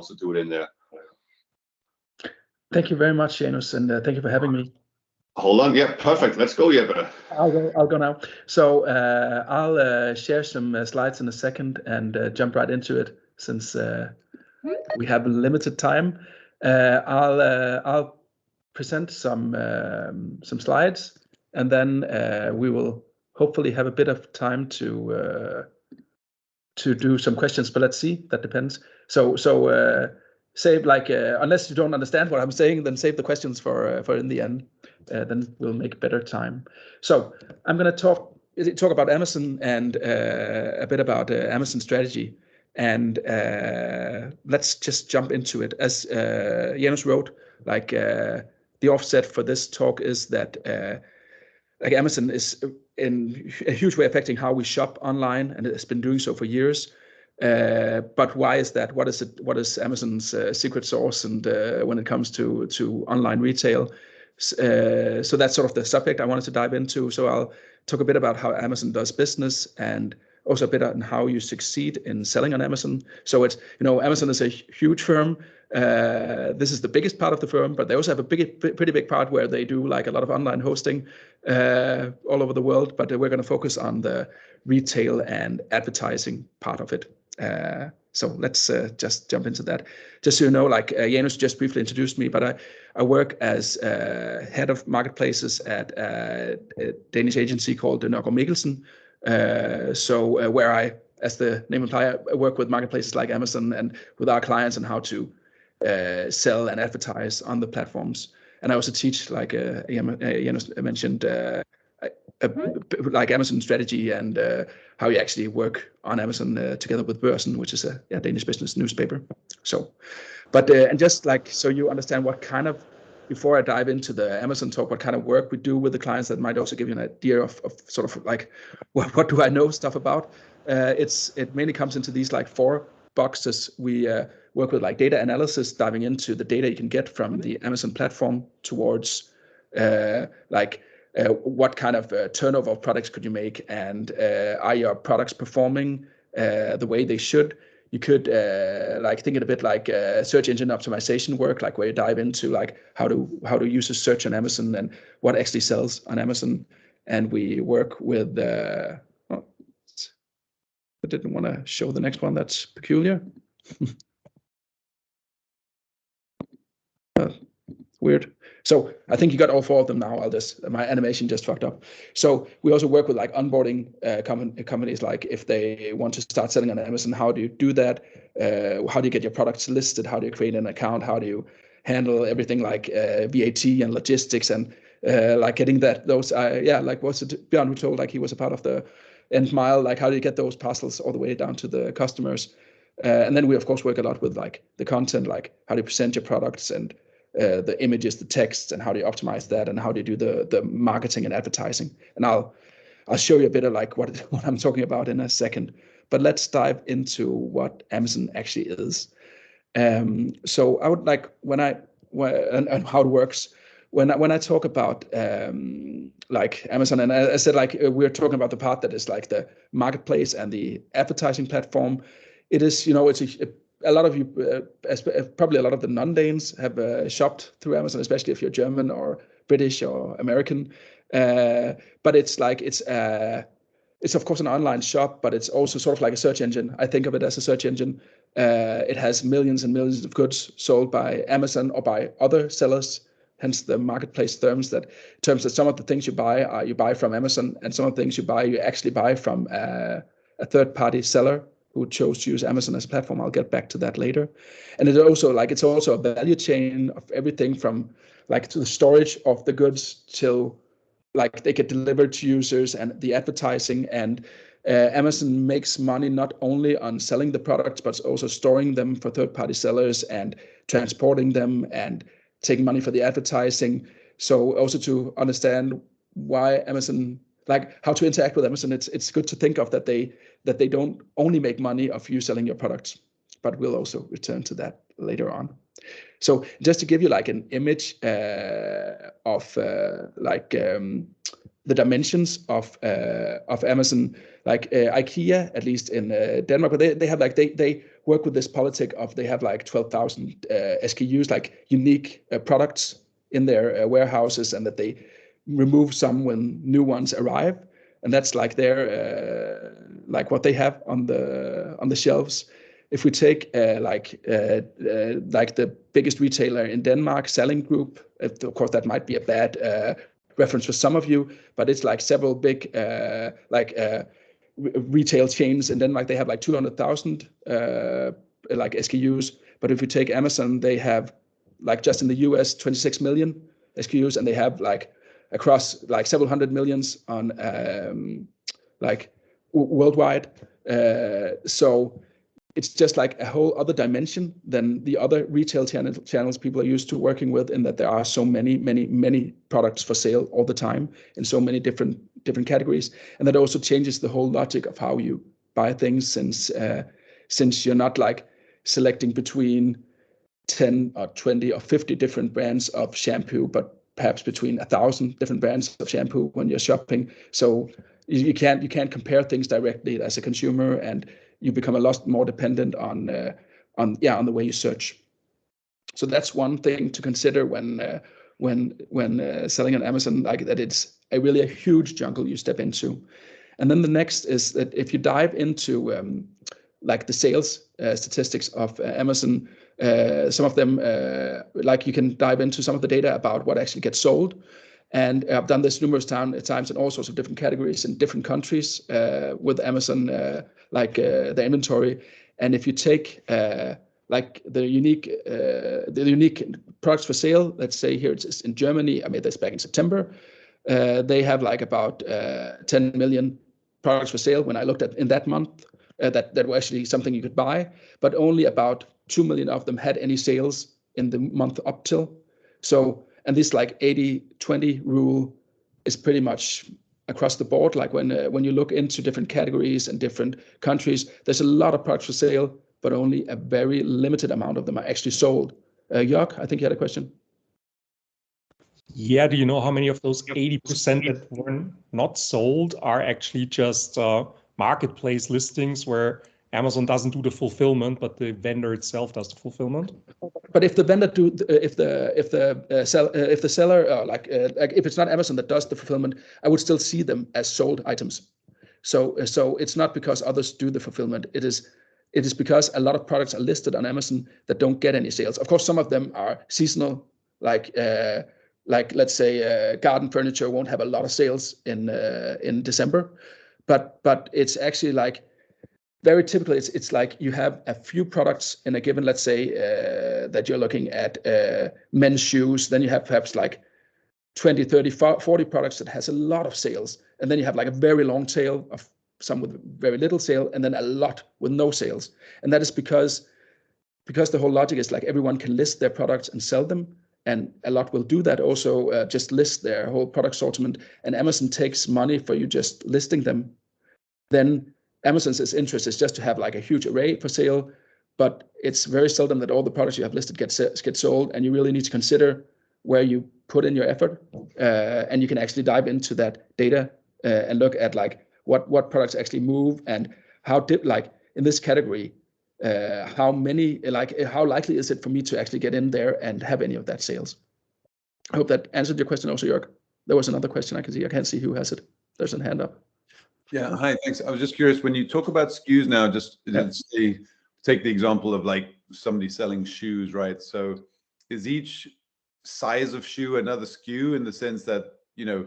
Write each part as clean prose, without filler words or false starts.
also do it in there. Thank you very much, Janus, and thank you for having me. Hold on, yeah, perfect. Let's go, Jeppe. I'll go now. So I'll share some slides in a second and jump right into it since we have limited time. I'll present some slides, and then we will hopefully have a bit of time to do some questions. But let's see. That depends. So save unless you don't understand what I'm saying, then save the questions for in the end. Then we'll make better time. So I'm going to talk about Amazon and a bit about Amazon strategy. And let's just jump into it. As Janus wrote, the offset for this talk is that Amazon is in a huge way affecting how we shop online, and it has been doing so for years. But why is that? What is it? What is Amazon's secret sauce? And when it comes to online retail, so that's sort of the subject I wanted to dive into. So I'll talk a bit about how Amazon does business, and also a bit on how you succeed in selling on Amazon. So it's, Amazon is a huge firm. This is the biggest part of the firm, but they also have a pretty big part where they do like a lot of online hosting all over the world. But we're going to focus on the retail and advertising part of it. So let's just jump into that. Just so you know, Janus just briefly introduced me, but I work as head of marketplaces at a Danish agency called Nørgaard Mikkelsen. Where I, as the name implies, I work with marketplaces like Amazon and with our clients on how to sell and advertise on the platforms. And I also teach, like Janus mentioned, like Amazon strategy and how you actually work on Amazon together with Børsen, which is a Danish business newspaper. So, and just so you understand what kind of, before I dive into the Amazon talk, what kind of work we do with the clients, that might also give you an idea of sort of like what do I know stuff about. It mainly comes into these 4 boxes. We work with data analysis, diving into the data you can get from the Amazon platform towards what kind of turnover of products could you make, and are your products performing the way they should? You could think it a bit like search engine optimization work, where you dive into how to use a search on Amazon and what actually sells on Amazon. And we work with I didn't want to show the next one. That's peculiar. Weird. So I think you got all 4 of them now. My animation just fucked up. So we also work with onboarding companies, if they want to start selling on Amazon. How do you do that? How do you get your products listed? How do you create an account? How do you handle everything VAT and logistics and getting those what's it, Bjørn, who told he was a part of the end mile, how do you get those parcels all the way down to the customers? And then we of course work a lot with the content, how do you present your products and the images, the text, and how do you optimize that, and how do you do the marketing and advertising. And I'll show you a bit of what I'm talking about in a second. But let's dive into what Amazon actually is. So I would and how it works. When I talk about Amazon, and I said we're talking about the part that is the marketplace and the advertising platform. It is, it's a lot of you, probably a lot of the non-Danes have shopped through Amazon, especially if you're German or British or American. But it's of course an online shop, but it's also sort of like a search engine. I think of it as a search engine. It has millions and millions of goods sold by Amazon or by other sellers. Hence the marketplace terms that some of the things you buy from Amazon, and some of the things you actually buy from a third-party seller who chose to use Amazon as a platform. I'll get back to that later. And it's also a value chain of everything from to the storage of the goods till they get delivered to users, and the advertising. And Amazon makes money not only on selling the products, but also storing them for third-party sellers and transporting them and taking money for the advertising. So also to understand why Amazon, how to interact with Amazon, it's good to think of that they don't only make money of you selling your products, but we'll also return to that later on. So just to give you an image of the dimensions of Amazon, like IKEA, at least in Denmark, but they have like they work with this politic of they have like 12,000 SKUs, like unique products in their warehouses, and that they remove some when new ones arrive, and that's like their like what they have on the shelves. If we take like the biggest retailer in Denmark, Salling Group, of course that might be a bad reference for some of you, but it's like several big retail chains in Denmark. They have like 200,000 like SKUs. But if you take Amazon, they have like just in the US 26 million SKUs, and they have like across like several hundred millions on like worldwide. So it's just like a whole other dimension than the other retail channels people are used to working with, in that there are so many products for sale all the time in so many different categories. And that also changes the whole logic of how you buy things, since you're not like selecting between 10 or 20 or 50 different brands of shampoo, but perhaps between 1,000 different brands of shampoo when you're shopping. So you can't compare things directly as a consumer, and you become a lot more dependent on the way you search. So that's one thing to consider when selling on Amazon, like that it's really a huge jungle you step into. And then the next is that if you dive into like the sales statistics of Amazon, some of them like you can dive into some of the data about what actually gets sold. And I've done this numerous times in all sorts of different categories in different countries with Amazon, the inventory. And if you take like the unique products for sale, let's say here it's in Germany, I made this back in September, they have like about 10 million products for sale when I looked at in that month, that were actually something you could buy, but only about 2 million of them had any sales in the month up till. So, and this like 80-20 rule is pretty much across the board. Like when you look into different categories and different countries, there's a lot of products for sale, but only a very limited amount of them are actually sold. Jörg, I think you had a question. Yeah, do you know how many of those 80% that were not sold are actually just marketplace listings where Amazon doesn't do the fulfillment, but the vendor itself does the fulfillment? But if the vendor if the seller like if it's not Amazon that does the fulfillment, I would still see them as sold items. So it's not because others do the fulfillment. It is because a lot of products are listed on Amazon that don't get any sales. Of course, some of them are seasonal, like let's say garden furniture won't have a lot of sales in December, but it's actually like very typically it's like you have a few products in a given, let's say that you're looking at men's shoes, then you have perhaps like 20, 30, 40 products that has a lot of sales, and then you have like a very long tail of some with very little sale, and then a lot with no sales. And that is because the whole logic is like everyone can list their products and sell them, and a lot will do that also, just list their whole product assortment, and Amazon takes money for you just listing them. Then Amazon's interest is just to have like a huge array for sale, but it's very seldom that all the products you have listed get sold, and you really need to consider where you put in your effort, and you can actually dive into that data and look at like what products actually move, and how like in this category, how likely is it for me to actually get in there and have any of that sales. I hope that answered your question also, Jörg. There was another question I can see. I can't see who has it. There's a hand up. Yeah, hi, thanks. I was just curious, when you talk about SKUs now, just take the example of like somebody selling shoes, right? So is each size of shoe another SKU, in the sense that, you know,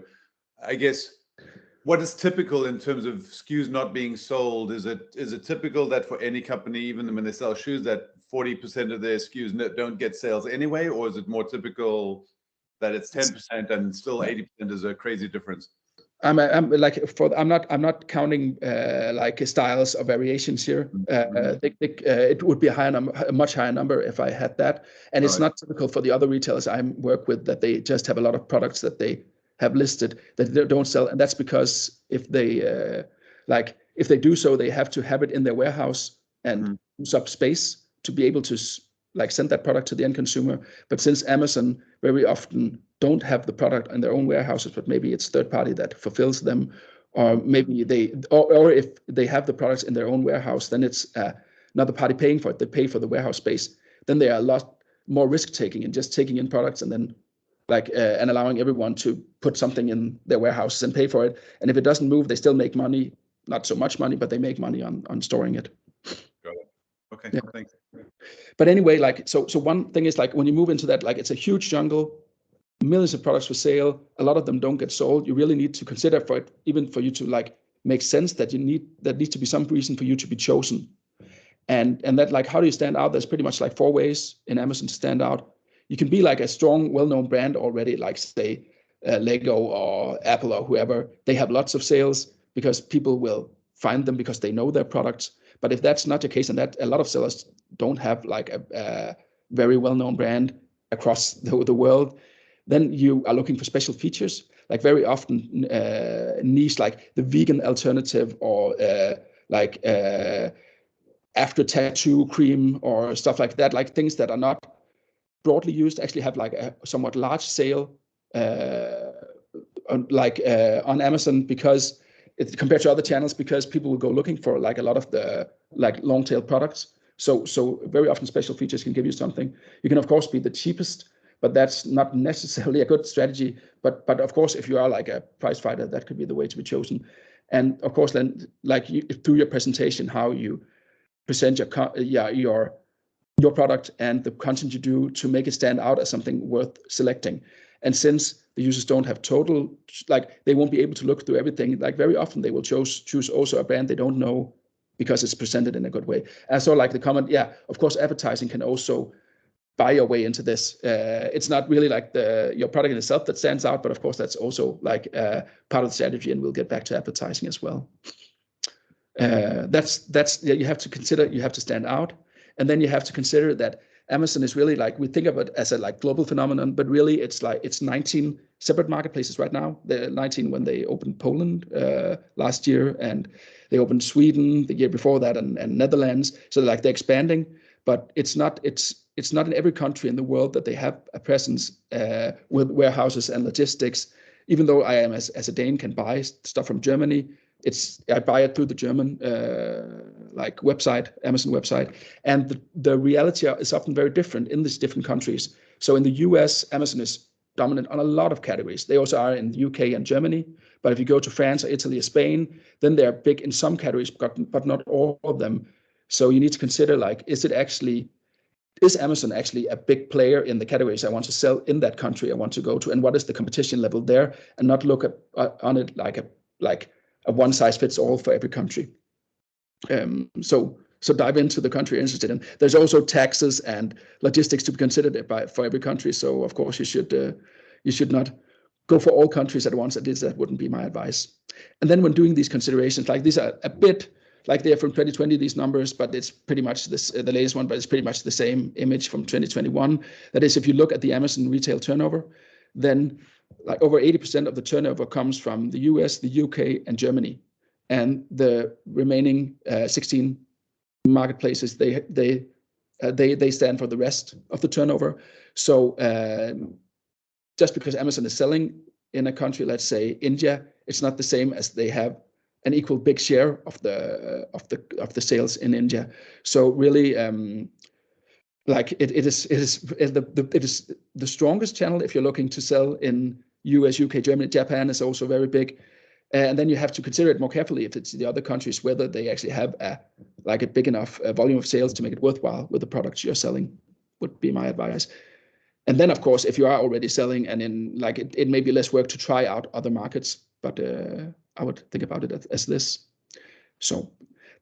I guess what is typical in terms of SKUs not being sold? Is it typical that for any company, even when they sell shoes, that 40% of their SKUs don't get sales anyway, or is it more typical that it's 10% and still 80% is a crazy difference? I'm not counting like styles or variations here. It would be a much higher number if I had that, and it's not typical for the other retailers I work with that they just have a lot of products that they have listed that they don't sell, and that's because if they do so, they have to have it in their warehouse and use up space to be able to like send that product to the end consumer. But since Amazon very often don't have the product in their own warehouses, but maybe it's third party that fulfills them, or maybe or if they have the products in their own warehouse, then it's another party paying for it. They pay for the warehouse space. Then they are a lot more risk taking and just taking in products and then and allowing everyone to put something in their warehouses and pay for it. And if it doesn't move, they still make money, not so much money, but they make money on storing it. Got it. Okay, yeah. Thanks. But anyway, so one thing is like when you move into that, like it's a huge jungle, millions of products for sale, a lot of them don't get sold. You really need to consider for it, even for you to like make sense that that needs to be some reason for you to be chosen. And that like, how do you stand out? There's pretty much like 4 ways in Amazon to stand out. You can be like a strong, well-known brand already, like say Lego or Apple or whoever. They have lots of sales because people will find them because they know their products. But if that's not the case, and that a lot of sellers don't have like a very well-known brand across the world, then you are looking for special features, like very often niche, like the vegan alternative or after tattoo cream or stuff like that, like things that are not broadly used, actually have like a somewhat large sale on Amazon because compared to other channels, because people will go looking for like a lot of the like long tail products. So very often special features can give you something. You can of course be the cheapest, but that's not necessarily a good strategy. But of course, if you are like a price fighter, that could be the way to be chosen. And of course, then like through your presentation, how you present your product and the content you do to make it stand out as something worth selecting. And since the users don't have total, like they won't be able to look through everything, like very often they will choose also a brand they don't know because it's presented in a good way. And so like the comment, yeah, of course, advertising can also buy your way into this. It's not really like your product in itself that stands out, but of course that's also like part of the strategy, and we'll get back to advertising as well. That's you have to consider, you have to stand out. And then you have to consider that Amazon is really like, we think of it as a like global phenomenon, but really it's 19 separate marketplaces right now. There are 19 when they opened Poland last year, and they opened Sweden the year before that, and Netherlands. So like they're expanding, but it's not in every country in the world that they have a presence with warehouses and logistics. Even though I am as a Dane can buy stuff from Germany, I buy it through the German like website, Amazon website, and the reality is often very different in these different countries. So in the US, Amazon is dominant on a lot of categories. They also are in the UK and Germany. But if you go to France or Italy or Spain, then they're big in some categories, but not all of them. So you need to consider like, is Amazon actually a big player in the categories I want to sell in that country I want to go to, and what is the competition level there, and not look on it like a one size fits all for every country. So dive into the country you're interested in. There's also taxes and logistics to be considered for every country. So of course you should not go for all countries at once. That wouldn't be my advice. And then when doing these considerations, like these are a bit like they're from 2020, these numbers, but it's pretty much the latest one, but it's pretty much the same image from 2021. That is, if you look at the Amazon retail turnover, then like over 80% of the turnover comes from the US, the UK, and Germany. And the remaining 16 marketplaces, they stand for the rest of the turnover. So just because Amazon is selling in a country, let's say India, it's not the same as they have an equal big share of the sales in India. So really, like it is the strongest channel if you're looking to sell in US, UK, Germany. Japan is also very big. And then you have to consider it more carefully if it's the other countries, whether they actually have a big enough volume of sales to make it worthwhile with the products you're selling, would be my advice. And then, of course, if you are already selling and it may be less work to try out other markets, but I would think about it as this. So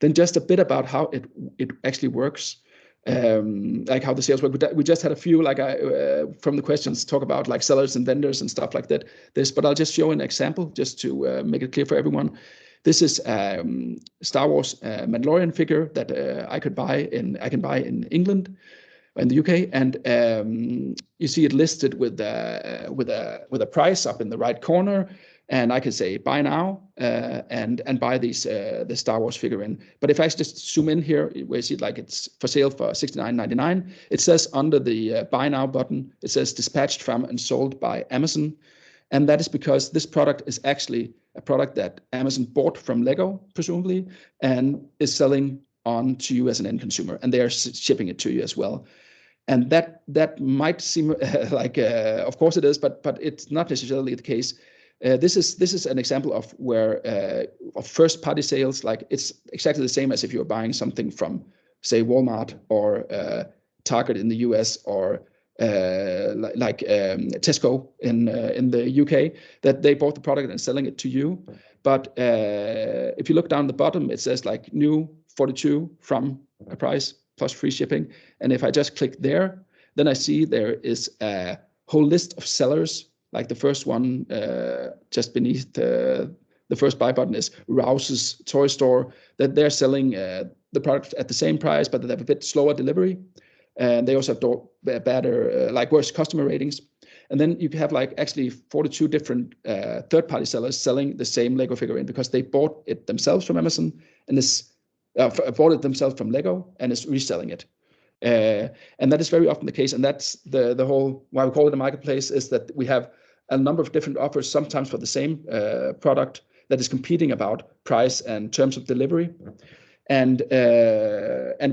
then just a bit about how it actually works. Like how the sales work. We just had a few from the questions talk about like sellers and vendors and stuff like that. But I'll just show an example just to make it clear for everyone. This is Star Wars Mandalorian figure that I can buy in England, in the UK, and you see it listed with a price up in the right corner. and I could say buy now and buy these the Star Wars figurine. But if I just zoom in here, where you see like it's for sale for $69.99, it says under the buy now button, it says dispatched from and sold by Amazon. And that is because this product is actually a product that Amazon bought from Lego, presumably, and is selling on to you as an end consumer, and they are shipping it to you as well. And that might seem like, of course it is, but it's not necessarily the case. This is an example of where of first-party sales, like it's exactly the same as if you're buying something from, say, Walmart or Target in the US, or like Tesco in the UK, that they bought the product and selling it to you. But if you look down the bottom, it says like new 42 from a price plus free shipping. And if I just click there, then I see there is a whole list of sellers. Like the first one just beneath the first buy button is Rouse's Toy Store, that they're selling the product at the same price, but they have a bit slower delivery. And they also have better, like worse customer ratings. And then you have like actually 42 different third-party sellers selling the same Lego figurine because they bought it themselves from Amazon and bought it themselves from Lego and is reselling it. And that is very often the case. And that's the whole, why we call it a marketplace, is that we have a number of different offers, sometimes for the same product, that is competing about price and terms of delivery. And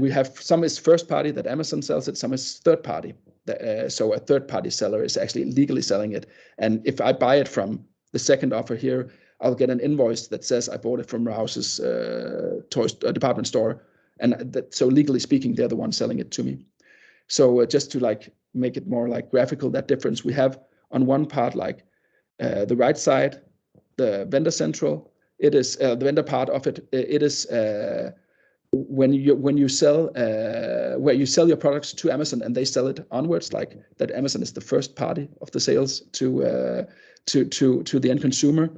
we have some is first party that Amazon sells it, some is third party. So a third party seller is actually legally selling it. And if I buy it from the second offer here, I'll get an invoice that says I bought it from Rouse's department store. And so legally speaking, they're the ones selling it to me. So just to like make it more like graphical, that difference, we have on one part, like the right side, the vendor central. It is the vendor part of it. It is when you sell where you sell your products to Amazon and they sell it onwards, like that Amazon is the first party of the sales to the end consumer.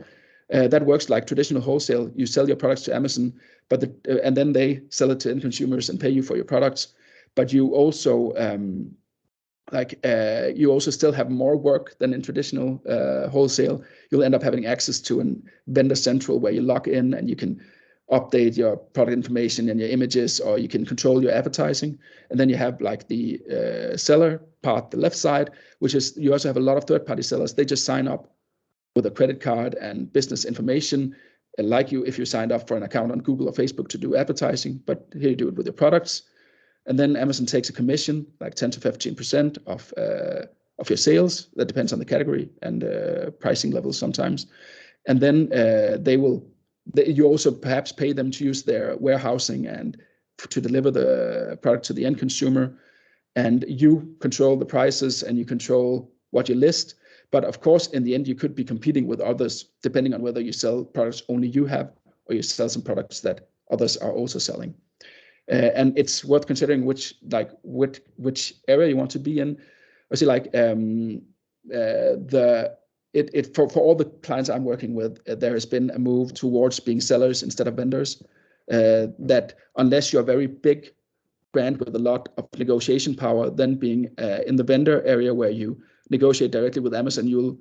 That works like traditional wholesale. You sell your products to Amazon, but and then they sell it to end consumers and pay you for your products. But you also you also still have more work than in traditional wholesale. You'll end up having access to a vendor central where you log in and you can update your product information and your images, or you can control your advertising. And then you have like the seller part, the left side, which is you also have a lot of third-party sellers. They just sign up with a credit card and business information, like you if you signed up for an account on Google or Facebook to do advertising, but here you do it with your products. And then Amazon takes a commission, like 10 to 15% of your sales. That depends on the category and pricing levels sometimes. And then you also perhaps pay them to use their warehousing and to deliver the product to the end consumer. And you control the prices and you control what you list. But of course, in the end, you could be competing with others, depending on whether you sell products only you have, or you sell some products that others are also selling. And it's worth considering which area you want to be in. I see, like for all the clients I'm working with, there has been a move towards being sellers instead of vendors. That unless you're a very big brand with a lot of negotiation power, then being in the vendor area where you negotiate directly with Amazon, you'll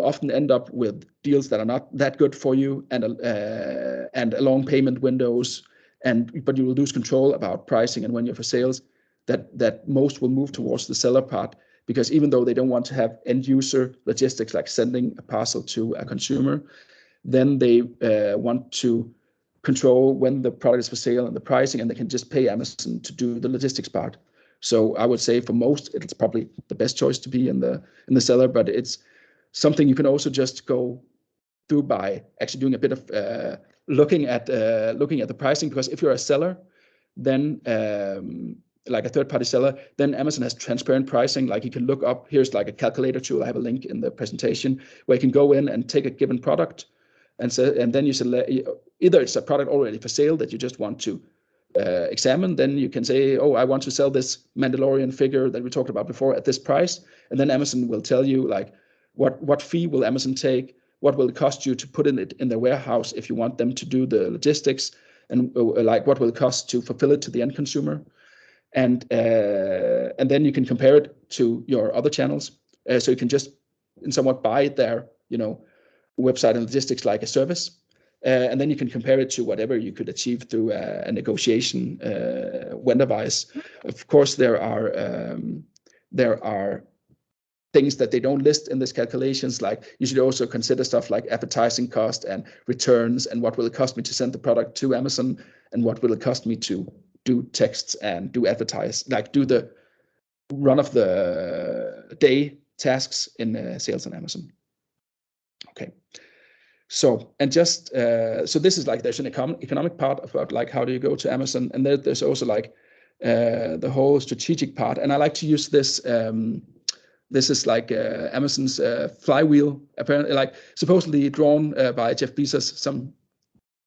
often end up with deals that are not that good for you and long payment windows. But you will lose control about pricing and when you're for sales. That most will move towards the seller part, because even though they don't want to have end user logistics like sending a parcel to a consumer, then they want to control when the product is for sale and the pricing, and they can just pay Amazon to do the logistics part. So I would say for most, it's probably the best choice to be in the seller, but it's something you can also just go through by actually doing a bit of looking at the pricing, because if you're a seller, then like a third-party seller, then Amazon has transparent pricing. Like you can look up, here's like a calculator tool. I have a link in the presentation where you can go in and take a given product and then you select, either it's a product already for sale that you just want to examine. Then you can say, oh, I want to sell this Mandalorian figure that we talked about before at this price. And then Amazon will tell you like what fee will Amazon take, what will it cost you to put it in their warehouse if you want them to do the logistics, and like what will it cost to fulfill it to the end consumer. And then you can compare it to your other channels. So you can just somewhat buy their, website and logistics like a service. And then you can compare it to whatever you could achieve through a negotiation vendor-wise. Of course, there are things that they don't list in these calculations, like you should also consider stuff like advertising cost and returns, and what will it cost me to send the product to Amazon, and what will it cost me to do texts and do the run of the day tasks in sales on Amazon. Okay. So, and just, so this is like, there's an economic part about like, how do you go to Amazon? And there's also like the whole strategic part. And I like to use this, this is like Amazon's flywheel, apparently, like supposedly drawn by Jeff Bezos some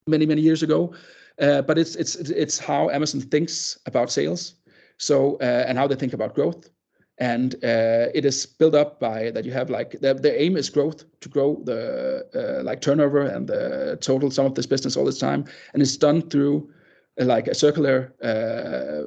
many years ago. But it's how Amazon thinks about sales. So, and how they think about growth. And it is built up by that you have like their aim is growth, to grow the like turnover and the total sum of this business all this time, and it's done through like a circular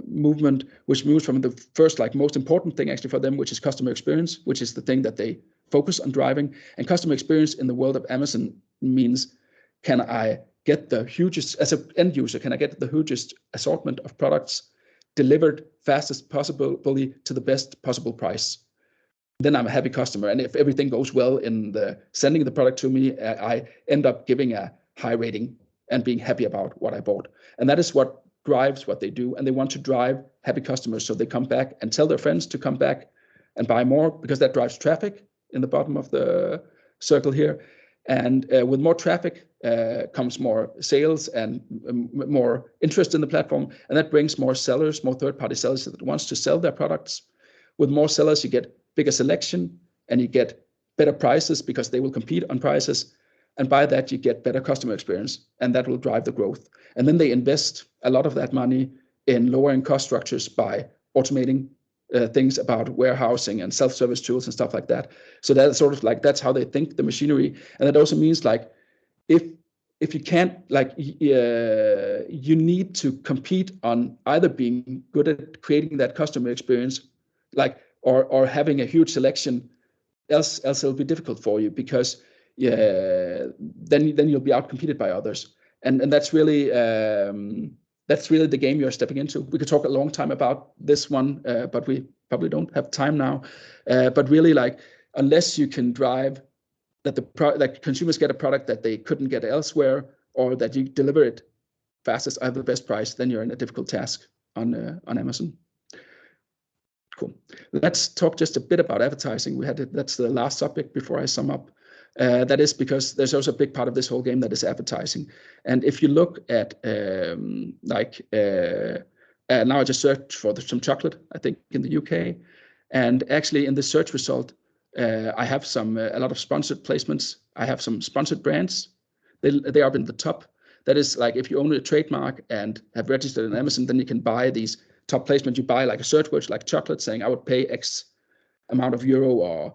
movement, which moves from the first like most important thing actually for them, which is customer experience, which is the thing that they focus on driving. And customer experience in the world of Amazon means, can I get the hugest, as an end user, can I get the hugest assortment of products delivered fastest possibly to the best possible price? Then I'm a happy customer. And if everything goes well in the sending the product to me, I end up giving a high rating and being happy about what I bought. And that is what drives what they do. And they want to drive happy customers, so they come back and tell their friends to come back and buy more, because that drives traffic in the bottom of the circle here. And with more traffic comes more sales and more interest in the platform, and that brings more sellers, more third-party sellers that wants to sell their products. With more sellers, you get bigger selection and you get better prices, because they will compete on prices, and by that you get better customer experience, and that will drive the growth. And then they invest a lot of that money in lowering cost structures by automating things about warehousing and self-service tools and stuff like that. So that's sort of like, that's how they think the machinery. And that also means like, if you can't, like, you need to compete on either being good at creating that customer experience, like, or having a huge selection, else it'll be difficult for you, because then you'll be outcompeted by others. And that's really the game you're stepping into. We could talk a long time about this one, but we probably don't have time now. But really, like, unless you can drive that that consumers get a product that they couldn't get elsewhere, or that you deliver it fastest at the best price, then you're in a difficult task on Amazon. Cool. Let's talk just a bit about advertising. That's the last subject before I sum up. That is because there's also a big part of this whole game that is advertising. And if you look at now I just searched for some chocolate, I think in the UK, and actually in the search result, I have a lot of sponsored placements. I have some sponsored brands. They are up in the top. That is like, if you own a trademark and have registered on Amazon, then you can buy these top placements. You buy like a search word like chocolate, saying I would pay X amount of euro or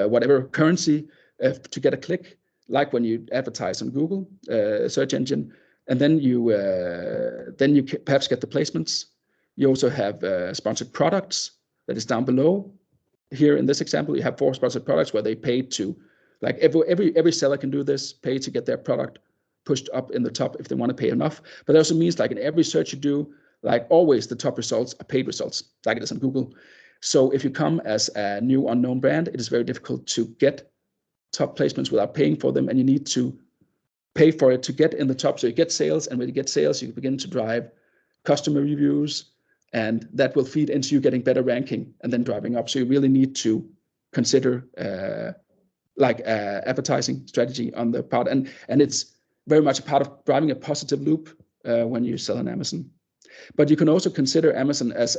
whatever currency to get a click, like when you advertise on Google search engine. And then you perhaps get the placements. You also have sponsored products that is down below. Here in this example, you have 4 sponsored products where they pay to, like, every seller can do this, pay to get their product pushed up in the top if they want to pay enough. But that also means, like, in every search you do, like, always the top results are paid results, like it is on Google. So if you come as a new unknown brand, it is very difficult to get top placements without paying for them, and you need to pay for it to get in the top. So you get sales, and when you get sales, you begin to drive customer reviews, and that will feed into you getting better ranking and then driving up. So you really need to consider advertising strategy on the part, and it's very much a part of driving a positive loop when you sell on Amazon. But you can also consider Amazon as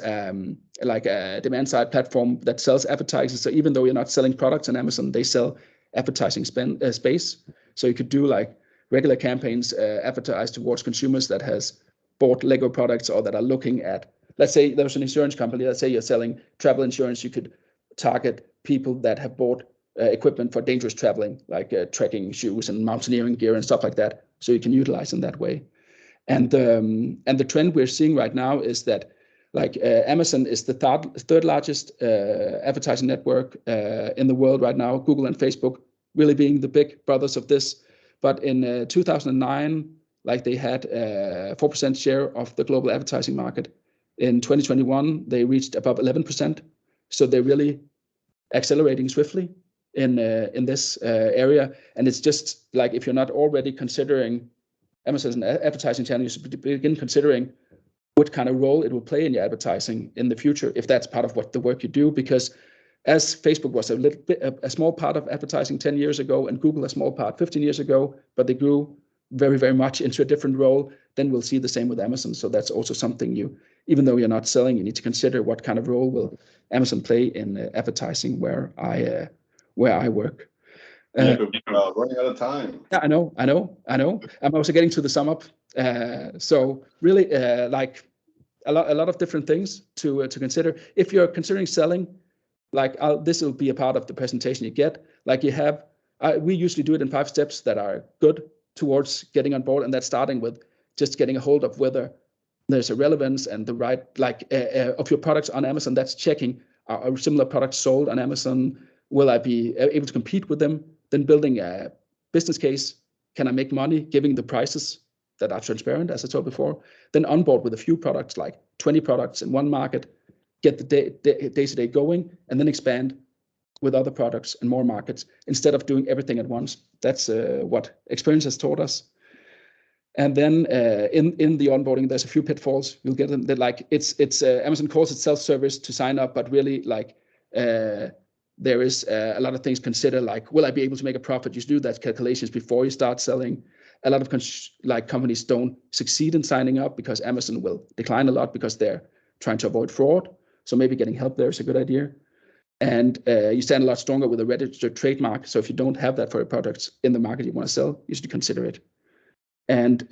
like a demand side platform that sells advertising. So even though you're not selling products on Amazon, they sell advertising space. So you could do like regular campaigns advertised towards consumers that has bought Lego products, or that are looking at, let's say there's an insurance company, let's say you're selling travel insurance, you could target people that have bought equipment for dangerous traveling, like trekking shoes and mountaineering gear and stuff like that. So you can utilize in that way. And the trend we're seeing right now is that, like, Amazon is the third largest advertising network in the world right now. Google and Facebook really being the big brothers of this. But in 2009, like they had a 4% share of the global advertising market. In 2021, they reached above 11%. So they're really accelerating swiftly in this area. And it's just like, if you're not already considering Amazon as an advertising channel, you should begin considering what kind of role it will play in your advertising in the future, if that's part of what the work you do. Because as Facebook was a small part of advertising 10 years ago, and Google a small part 15 years ago, but they grew very, very much into a different role, then we'll see the same with Amazon. So that's also something even though you're not selling, you need to consider what kind of role will Amazon play in advertising where I work. Yeah, but we're running out of time. Yeah, I know. I'm also getting to the sum up. So really, like a lot of different things to consider. If you're considering selling, like this will be a part of the presentation you get. Like you have, we usually do it in 5 steps that are good towards getting on board, and that's starting with just getting a hold of whether there's a relevance and the right of your products on Amazon. That's checking, are similar products sold on Amazon? Will I be able to compete with them? Then building a business case. Can I make money giving the prices that are transparent, as I told before? Then onboard with a few products, like 20 products in one market, get the day-to-day going, and then expand with other products and more markets instead of doing everything at once. That's what experience has taught us. And then in the onboarding, there's a few pitfalls. You'll get them that like it's Amazon calls it self-service to sign up, but really like there is a lot of things considered, like, will I be able to make a profit? You should do that calculations before you start selling. A lot of companies don't succeed in signing up because Amazon will decline a lot because they're trying to avoid fraud. So maybe getting help there is a good idea. And you stand a lot stronger with a registered trademark. So if you don't have that for your products in the market you want to sell, you should consider it. And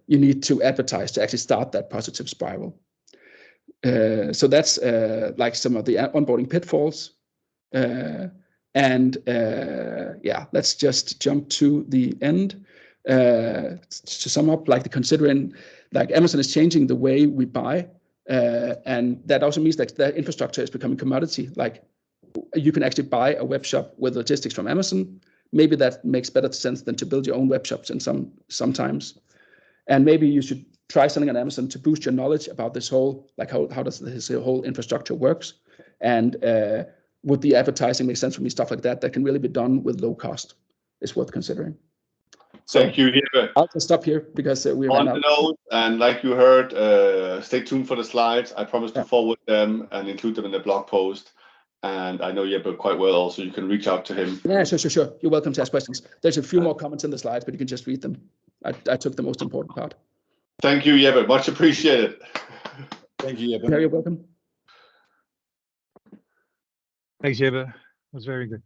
you need to advertise to actually start that positive spiral. So that's like some of the onboarding pitfalls. Yeah, let's just jump to the end. To sum up, like considering, like Amazon is changing the way we buy, and that also means that the infrastructure is becoming commodity. Like you can actually buy a web shop with logistics from Amazon. Maybe that makes better sense than to build your own web shops in sometimes. And maybe you should try selling on Amazon to boost your knowledge about this whole, like how does this whole infrastructure works, and would the advertising make sense for me? Stuff like that can really be done with low cost is worth considering. Thank you, Jeppe. I'll just stop here because we on ran the out. note, and like you heard, stay tuned for the slides. I promise to forward them and include them in the blog post. And I know Jeppe quite well also. You can reach out to him. Yeah, sure. You're welcome to ask questions. There's a few more comments in the slides, but you can just read them. I took the most important part. Thank you, Jeppe. Much appreciated. Thank you, Jeppe. You're welcome. Thanks, Jeppe. That was very good.